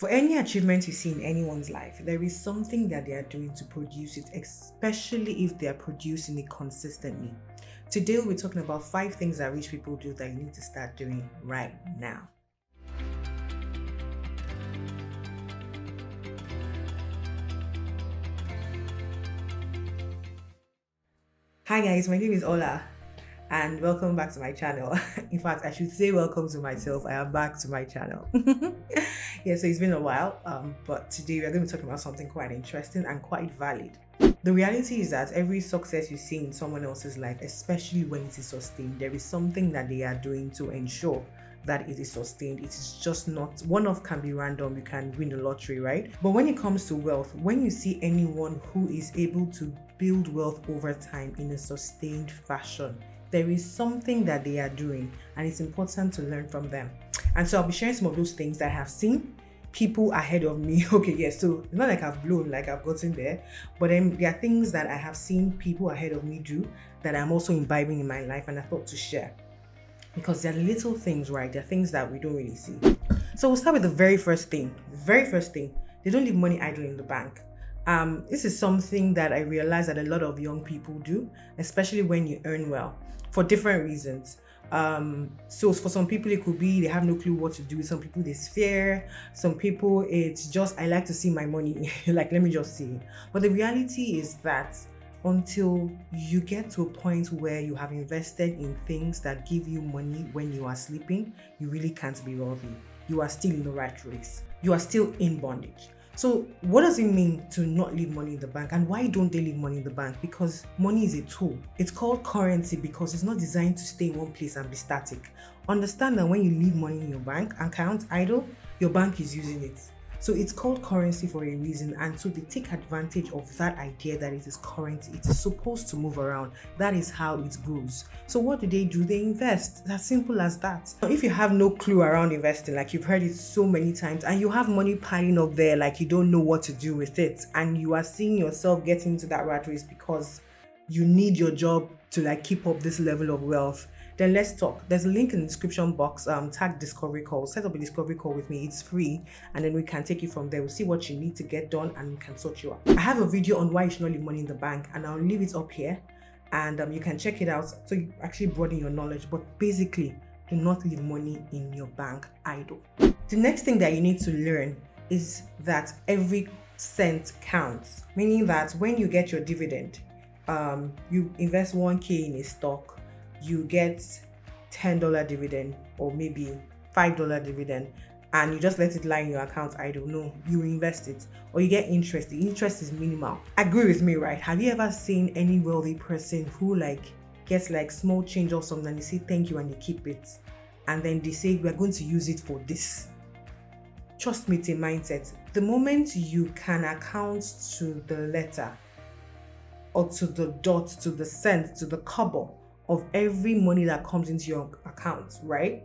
For any achievement you see in anyone's life, there is something that they are doing to produce it, especially if they are producing it consistently. Today, we'll be talking about 5 things that rich people do that you need to start doing right now. Hi guys, my name is Ola and welcome back to my channel. In fact, I should say welcome to myself. I am back to my channel. Yeah, so it's been a while, but today we're going to be talking about something quite interesting and quite valid. The reality is that every success you see in someone else's life, especially when it is sustained, there is something that they are doing to ensure that it is sustained. It is just not one-off. Can be random, you can win the lottery, right? But when it comes to wealth, when you see anyone who is able to build wealth over time in a sustained fashion, there is something that they are doing and it's important to learn from them. And so I'll be sharing some of those things that I have seen people ahead of me. Okay, yes, so it's not like I've blown, like I've gotten there, but then there are things that I have seen people ahead of me do that I'm also imbibing in my life and I thought to share. Because they're little things, right? They're things that we don't really see. So we'll start with the very first thing. They don't leave money idle in the bank. This is something that I realize that a lot of young people do, especially when you earn well, for different reasons. So for some people it could be they have no clue what to do. Some people there's fear. Some people it's just I like to see my money. Like let me just see. But the reality is that until you get to a point where you have invested in things that give you money when you are sleeping, you really can't be wealthy. You are still in the rat race. You are still in bondage. So what does it mean to not leave money in the bank? And why don't they leave money in the bank? Because money is a tool. It's called currency because it's not designed to stay in one place and be static. Understand that when you leave money in your bank account idle, your bank is using it. So it's called currency for a reason, and so they take advantage of that idea that it is currency. It is supposed to move around. That is how it grows. So what do? They invest. As simple as that. If you have no clue around investing, like you've heard it so many times, and you have money piling up there, like you don't know what to do with it, and you are seeing yourself getting into that rat race because you need your job to like keep up this level of wealth, then let's talk. There's a link in the description box. Tag discovery call. Set up a discovery call with me. It's free, and then we can take you from there. We'll see what you need to get done, and we can sort you out. I have a video on why you should not leave money in the bank, and I'll leave it up here, and you can check it out so you actually broaden your knowledge. But basically, do not leave money in your bank idle. The next thing that you need to learn is that every cent counts, meaning that when you get your dividend, you invest 1K in a stock, you get $10 dividend or maybe $5 dividend, and you just let it lie in your account idle. No, you invest it or you get interest. The interest is minimal. Agree with me, right? Have you ever seen any wealthy person who like gets like small change or something and they say thank you and they keep it, and then they say we're going to use it for this? Trust me, it's a mindset. The moment you can account to the letter or to the dot, to the cent, to the kobo of every money that comes into your account, right?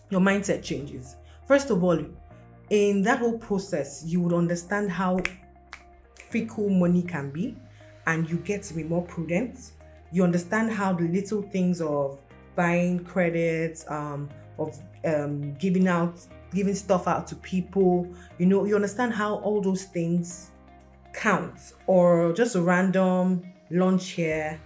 Your mindset changes. First of all, in that whole process, you would understand how fickle money can be, and you get to be more prudent. You understand how the little things of buying credits, giving stuff out to people, you understand how all those things count, or just a random lunch here,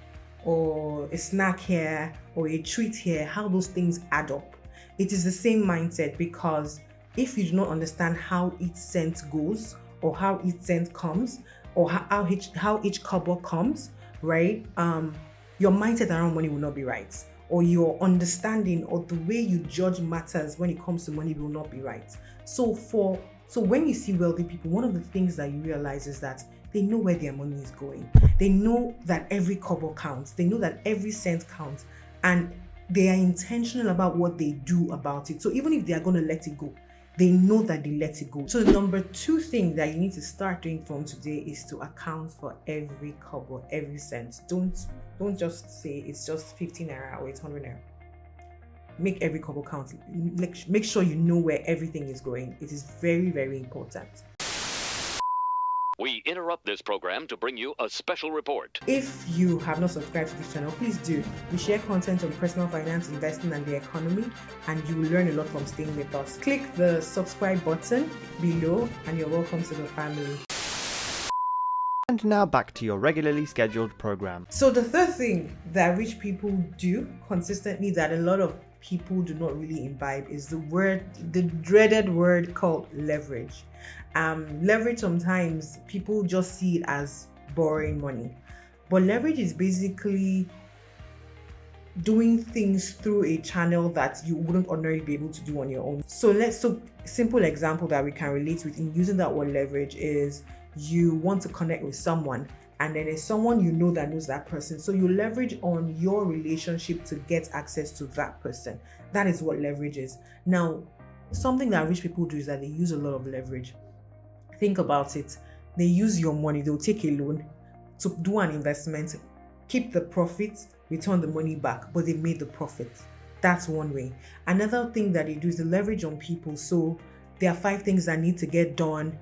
or a snack here, or a treat here, how those things add up. It is the same mindset, because if you do not understand how each cent goes, or how each cent comes, or how each kobo comes, right? Your mindset around money will not be right, or your understanding or the way you judge matters when it comes to money will not be right. So when you see wealthy people, one of the things that you realize is that they know where their money is going. They know that every kobo counts. They know that every cent counts, and they are intentional about what they do about it. So even if they are going to let it go, they know that they let it go. So the number 2 thing that you need to start doing from today is to account for every kobo, every cent. Don't just say it's just 50 naira or it's 100 naira. Make every kobo count. Make sure you know where everything is going. It is very, very important. We We interrupt this program to bring you a special report. If you have not subscribed to this channel, please do. We share content on personal finance, investing, and the economy, and you will learn a lot from staying with us. Click the subscribe button below, and you're welcome to the family. And now back to your regularly scheduled program. So the third thing that rich people do consistently that a lot of people do not really imbibe is the dreaded word called leverage. Leverage, sometimes people just see it as borrowing money, but leverage is basically doing things through a channel that you wouldn't ordinarily be able to do on your own. So simple example that we can relate with in using that word leverage is you want to connect with someone, and then there's someone you know that knows that person. So you leverage on your relationship to get access to that person. That is what leverage is. Now, something that rich people do is that they use a lot of leverage. Think about it. They use your money. They'll take a loan to do an investment, keep the profit, return the money back, but they made the profit. That's one way. Another thing that they do is the leverage on people. So there are 5 things that need to get done.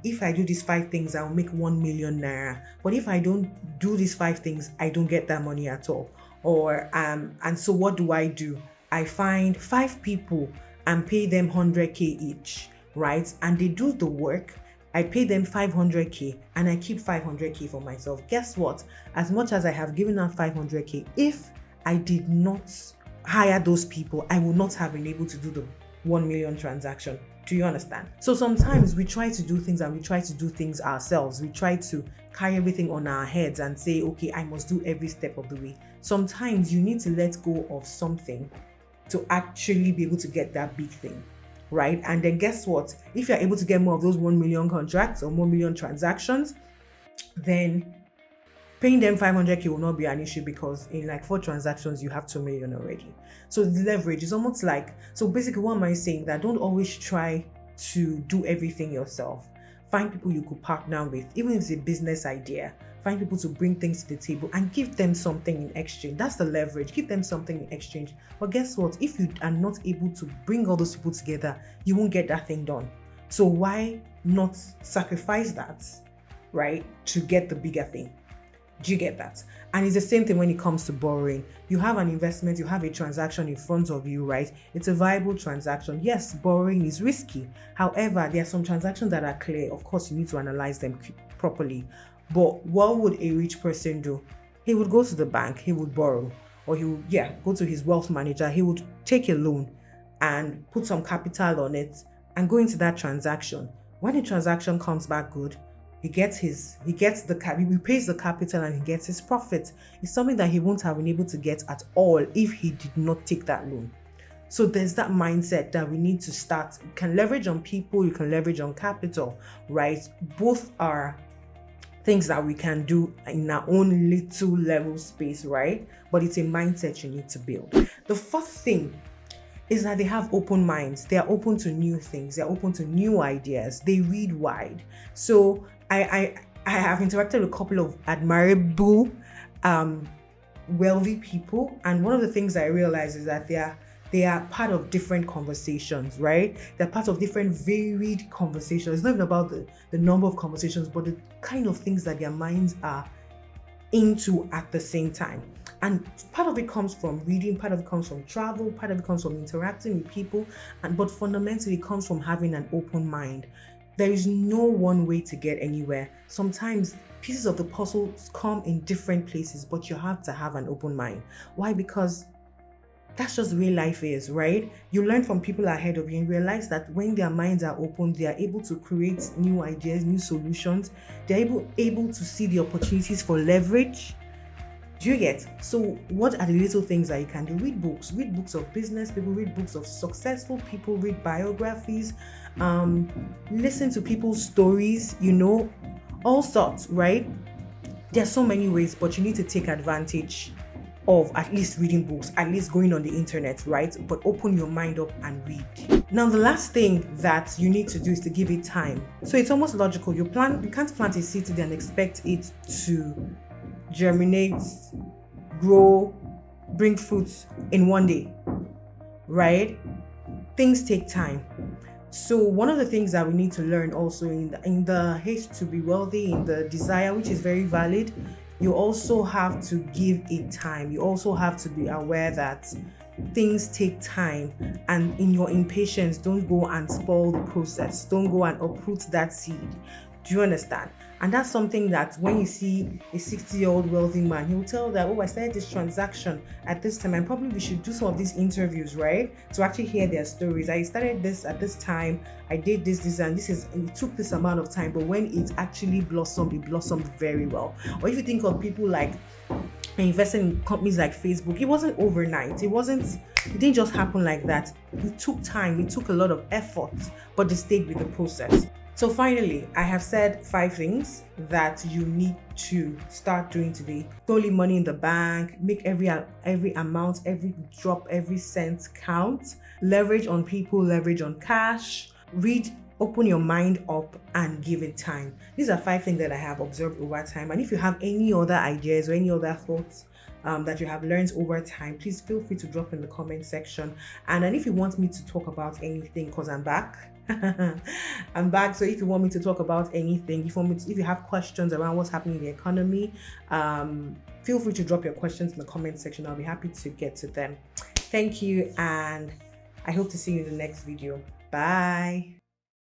If I do these 5 things, I'll make 1 million naira. But if I don't do these 5 things, I don't get that money at all. Or and so what do? I find 5 people and pay them 100k each, right? And they do the work. I pay them 500k and I keep 500k for myself. Guess what? As much as I have given out 500k, if I did not hire those people, I would not have been able to do the 1 million transaction. Do you understand? So sometimes we try to do things and we try to do things ourselves. We try to carry everything on our heads and say, okay, I must do every step of the way. Sometimes you need to let go of something to actually be able to get that big thing, right? And then guess what? If you're able to get more of those 1 million contracts or 1 million transactions, then paying them 500k will not be an issue, because in like 4 transactions, you have 2 million already. So the leverage is almost like, so basically what am I saying? That don't always try to do everything yourself. Find people you could partner with, even if it's a business idea. Find people to bring things to the table and give them something in exchange. That's the leverage. Give them something in exchange. But guess what? If you are not able to bring all those people together, you won't get that thing done. So why not sacrifice that, right, to get the bigger thing? Do you get that? And it's the same thing when it comes to borrowing. You have an investment, you have a transaction in front of you, right? It's a viable transaction. Yes, borrowing is risky. However, there are some transactions that are clear. Of course, you need to analyze them properly. But what would a rich person do? He would go to the bank, he would borrow, or he would, go to his wealth manager. He would take a loan and put some capital on it and go into that transaction. When the transaction comes back good, he pays the capital and he gets his profit. It's something that he won't have been able to get at all if he did not take that loan. So there's that mindset that we need to start. You can leverage on people, you can leverage on capital, right? Both are things that we can do in our own little level space, right? But it's a mindset you need to build. The fourth thing is that they have open minds. They are open to new things. They're open to new ideas. They read wide. So I have interacted with a couple of admirable, wealthy people. And one of the things I realized is that they are part of different conversations, right? They're part of different varied conversations. It's not even about the number of conversations, but the kind of things that their minds are into at the same time. And part of it comes from reading, part of it comes from travel, part of it comes from interacting with people, but fundamentally it comes from having an open mind. There is no one way to get anywhere. Sometimes pieces of the puzzle come in different places, but you have to have an open mind. Why? Because that's just the way life is, right? You learn from people ahead of you and realize that when their minds are open, they are able to create new ideas, new solutions. They're able to see the opportunities for leverage. Do you get? So what are the little things that you can do? Read books of business people, read books of successful people, read biographies, listen to people's stories, all sorts, right? There's so many ways, but you need to take advantage of at least reading books, at least going on the internet, right? But open your mind up and read. Now, the last thing that you need to do is to give it time. So it's almost logical. You can't plant a seed and expect it to germinate, grow, bring fruits in one day, right? Things take time. So one of the things that we need to learn also in the haste to be wealthy, in the desire, which is very valid, you also have to give it time. You also have to be aware that things take time, and in your impatience, don't go and spoil the process. Don't go and uproot that seed. Do you understand? And that's something that when you see a 60-year-old wealthy man, he'll tell that, oh, I started this transaction at this time, and probably we should do some of these interviews, right? To actually hear their stories. I started this at this time, I did this, and it took this amount of time, but when it actually blossomed, it blossomed very well. Or if you think of people like investing in companies like Facebook, it wasn't overnight. It didn't just happen like that. It took time, it took a lot of effort, but they stayed with the process. So finally, I have said 5 things that you need to start doing today. Don't leave money in the bank. Make every amount, every drop, every cent count. Leverage on people, leverage on cash. Read, open your mind up, and give it time. These are 5 things that I have observed over time. And if you have any other ideas or any other thoughts that you have learned over time, please feel free to drop in the comment section. And then if you want me to talk about anything, because I'm back. I'm back. So if you want me to talk about anything, if you have questions around what's happening in the economy, feel free to drop your questions in the comment section. I'll be happy to get to them. Thank you, and I hope to see you in the next video. Bye.